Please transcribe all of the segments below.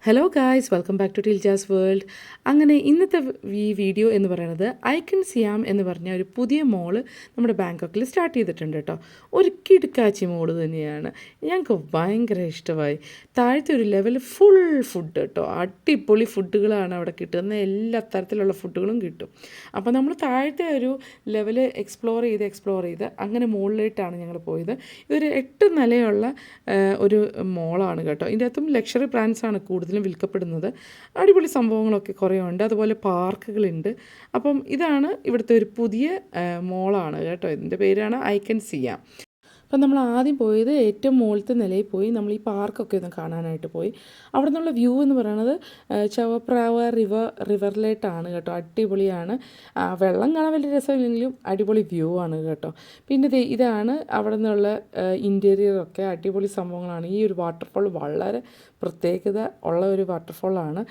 Hello guys, welcome back to Tilja's world. അങ്ങനെ ഇന്നത്തെ ഈ വീഡിയോ എന്ന് പറയുന്നത് ഐക്കൺ സിയാം എന്ന് പറഞ്ഞ ഒരു പുതിയ മോള് നമ്മുടെ ബാങ്കോക്കിൽ സ്റ്റാർട്ട് ചെയ്തിട്ടുണ്ട് കേട്ടോ. ഒരു കിടുക്കാച്ചി മോള് തന്നെയാണ്. ഞങ്ങൾക്ക് ഭയങ്കര ഇഷ്ടമായി. താഴത്തെ ഒരു ലെവൽ ഫുൾ ഫുഡ് കേട്ടോ, അടിപൊളി ഫുഡുകളാണ് അവിടെ കിട്ടുന്ന. എല്ലാ തരത്തിലുള്ള ഫുഡുകളും കിട്ടും. അപ്പോൾ നമ്മൾ താഴത്തെ ഒരു ലെവൽ എക്സ്പ്ലോർ ചെയ്ത് അങ്ങനെ മുകളിലേട്ടാണ് ഞങ്ങൾ പോയത്. ഇതൊരു 8 നിലയുള്ള ഒരു മോളാണ് കേട്ടോ. ഇതിൻ്റെ അകത്തും ലക്ഷറി ബ്രാൻഡ്സാണ് കൂടുതലും വിൽക്കപ്പെടുന്നത്. അടിപൊളി സംഭവങ്ങളൊക്കെ കുറേ ഉണ്ട്. അതുപോലെ പാർക്കുകളുണ്ട്. അപ്പം ഇതാണ് ഇവിടുത്തെ ഒരു പുതിയ മോളാണ് കേട്ടോ. ഇതിൻ്റെ പേരാണ് ഐക്കൺ സിയാം. അപ്പം നമ്മൾ ആദ്യം പോയത് ഏറ്റവും മുകളിലത്തെ നിലയിൽ പോയി നമ്മൾ ഈ പാർക്കൊക്കെ ഒന്ന് കാണാനായിട്ട് പോയി. അവിടെ നിന്നുള്ള വ്യൂ എന്ന് പറയുന്നത് ചവപ്രാവ റിവറിലേട്ടാണ് കേട്ടോ. അടിപൊളിയാണ്. വെള്ളം കാണാൻ വലിയ രസമില്ലെങ്കിലും അടിപൊളി വ്യൂ ആണ് കേട്ടോ. പിന്നെ ഇതാണ് അവിടെ നിന്നുള്ള ഇൻറ്റീരിയറൊക്കെ അടിപൊളി സംഭവങ്ങളാണ്. ഈ ഒരു വാട്ടർഫോൾ വളരെ പ്രത്യേകത ഉള്ള ഒരു വാട്ടർഫോളാണ്.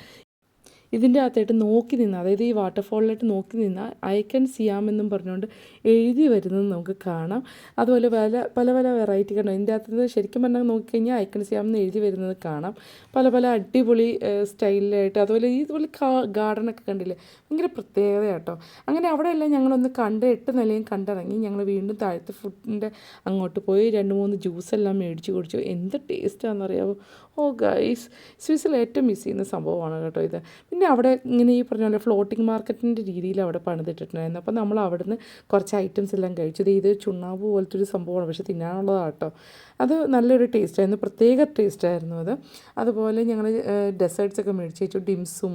ഇതിൻ്റെ അകത്തായിട്ട് നോക്കി നിന്ന്, അതായത് ഈ വാട്ടർഫോളിലായിട്ട് നോക്കി നിന്നാൽ ഐക്കൺ സിയാം എന്നും പറഞ്ഞുകൊണ്ട് എഴുതി വരുന്നത് നമുക്ക് കാണാം. അതുപോലെ പല വെറൈറ്റി കാണാം. ഇതിൻ്റെ അകത്ത് ശരിക്കും പറഞ്ഞാൽ നോക്കിക്കഴിഞ്ഞാൽ ഐക്കൺ സിയാം എന്ന് എഴുതി വരുന്നത് കാണാം. പല അടിപൊളി സ്റ്റൈലിലായിട്ട്. അതുപോലെ ഇതുപോലെ ഗാർഡനൊക്കെ കണ്ടില്ലേ, ഭയങ്കര പ്രത്യേകത കേട്ടോ. അങ്ങനെ അവിടെയെല്ലാം ഞങ്ങളൊന്ന് 8 നിലയും കണ്ടിറങ്ങി. ഞങ്ങൾ വീണ്ടും താഴത്തെ ഫുഡിൻ്റെ അങ്ങോട്ട് പോയി 2-3 ജ്യൂസെല്ലാം മേടിച്ച് കുടിച്ചു. എന്ത് ടേസ്റ്റാണെന്നറിയാമോ. ഓ ഗൈസ്, സ്വിസ്സിൽ ഏറ്റവും മിസ് ചെയ്യുന്ന സംഭവമാണ് കേട്ടോ ഇത്. പിന്നെ അവിടെ ഇങ്ങനെ ഈ പറഞ്ഞ പോലെ ഫ്ലോട്ടിംഗ് മാർക്കറ്റിൻ്റെ രീതിയിൽ അവിടെ പണിതിട്ടിട്ടുണ്ടായിരുന്നു. അപ്പോൾ നമ്മൾ അവിടെ നിന്ന് കുറച്ച് ഐറ്റംസ് എല്ലാം കഴിച്ചു. ഇത് ചുണ്ണാമ്പ് പോലത്തെ ഒരു സംഭവമാണ്, പക്ഷേ തിന്നാനുള്ളതാണ് കേട്ടോ. അത് നല്ലൊരു ടേസ്റ്റായിരുന്നു, പ്രത്യേക ടേസ്റ്റായിരുന്നു അത്. അതുപോലെ ഞങ്ങൾ ഡെസേർട്ട്സൊക്കെ മേടിച്ച് വെച്ചു. ഡിംസും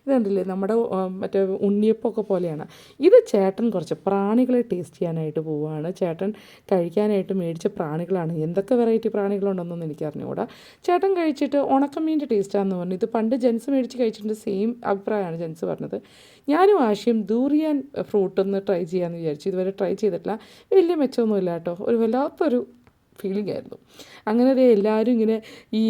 ഇതുണ്ടല്ലേ നമ്മുടെ മറ്റേ ഉണ്ണിയപ്പമൊക്കെ പോലെയാണ്. ഇത് ചേട്ടൻ കുറച്ച് പ്രാണികളെ ടേസ്റ്റ് ചെയ്യാനായിട്ട് പോവുകയാണ്. ചേട്ടൻ കഴിക്കാനായിട്ട് മേടിച്ച പ്രാണികളാണ്. എന്തൊക്കെ വെറൈറ്റി പ്രാണികളുണ്ടെന്നൊന്നും എനിക്ക് അറിഞ്ഞുകൂടാ. ചേട്ടൻ കഴിച്ചിട്ട് ഉണക്കമീൻ്റെ ടേസ്റ്റാണെന്ന് പറഞ്ഞു. ഇത് പണ്ട് ജെൻസ് മേടിച്ച് കഴിച്ചിട്ടുണ്ട്, സെയിം അഭിപ്രായമാണ് ജെൻസ് പറഞ്ഞത്. ഞാനും ആശയം ദൂറിയാൻ ഫ്രൂട്ട് ഒന്ന് ട്രൈ ചെയ്യാമെന്ന് വിചാരിച്ചു. ഇതുവരെ ട്രൈ ചെയ്തിട്ടില്ല. വലിയ മെച്ചമൊന്നുമില്ല കേട്ടോ. ഒരു വല്ലാത്തൊരു ഫീലിംഗ് ആയിരുന്നു. അങ്ങനെ എല്ലാവരും ഇങ്ങനെ ഈ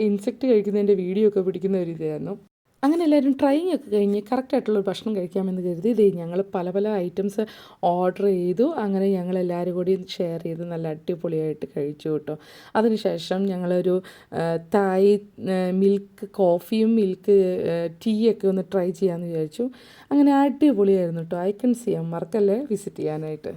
ഇൻസെക്റ്റ് കഴിക്കുന്നതിൻ്റെ വീഡിയോ ഒക്കെ പിടിക്കുന്ന ഒരു ഇതായിരുന്നു. അങ്ങനെ എല്ലാവരും ട്രൈയിങ് ഒക്കെ കഴിഞ്ഞ് കറക്റ്റായിട്ടുള്ളൊരു ഭക്ഷണം കഴിക്കാമെന്ന് കരുതി ഞങ്ങൾ പല ഐറ്റംസ് ഓർഡർ ചെയ്തു. അങ്ങനെ ഞങ്ങളെല്ലാവരും കൂടി ഷെയർ ചെയ്ത് നല്ല അടിപൊളിയായിട്ട് കഴിച്ചു കേട്ടോ. അതിനുശേഷം ഞങ്ങളൊരു തായ് മിൽക്ക് കോഫിയും മിൽക്ക് ടീയൊക്കെ ഒന്ന് ട്രൈ ചെയ്യാമെന്ന് വിചാരിച്ചു. അങ്ങനെ അടിപൊളിയായിരുന്നു കേട്ടോ. ഐക്കൺ സിയാം, മറക്കല്ലേ വിസിറ്റ് ചെയ്യാനായിട്ട്.